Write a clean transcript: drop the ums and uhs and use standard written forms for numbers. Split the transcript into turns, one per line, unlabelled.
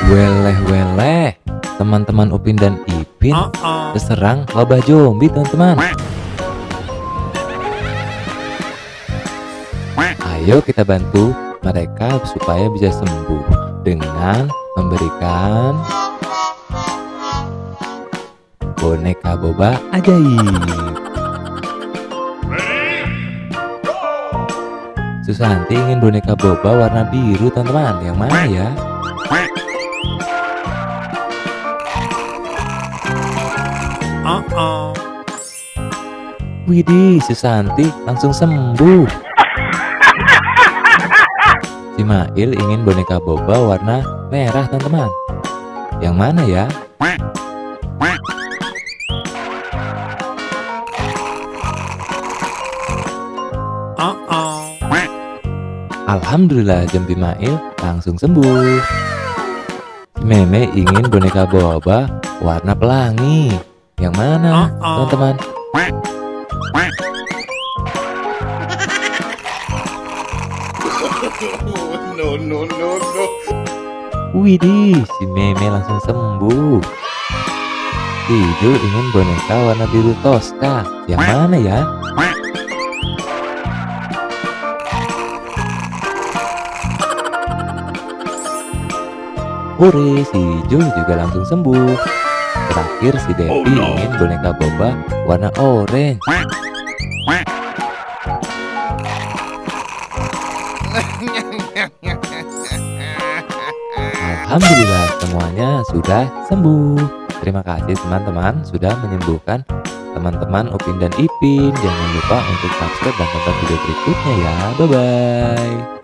Weleh-weleh, teman-teman Upin dan Ipin terserang wabah zombie, teman-teman. Ayo kita bantu mereka supaya bisa sembuh dengan memberikan boneka boba ajaib. Susanti ingin boneka boba warna biru, teman-teman. Yang mana ya? Widih, Susanti langsung sembuh. Si Mail ingin boneka boba warna merah, teman-teman. Yang mana ya? Alhamdulillah, zombie Mail langsung sembuh. Si Meme ingin boneka boba warna pelangi. Yang mana, teman-teman?
No.
Widih, si Meme langsung sembuh. Tidu ingin boneka warna biru toska. Yang mana ya? Hore, si Jul juga langsung sembuh. Terakhir si Devi ingin boneka boba warna orange. Alhamdulillah, semuanya sudah sembuh. Terima kasih teman-teman sudah menyembuhkan teman-teman Upin dan Ipin. Jangan lupa untuk subscribe dan tonton video berikutnya ya. Bye-bye.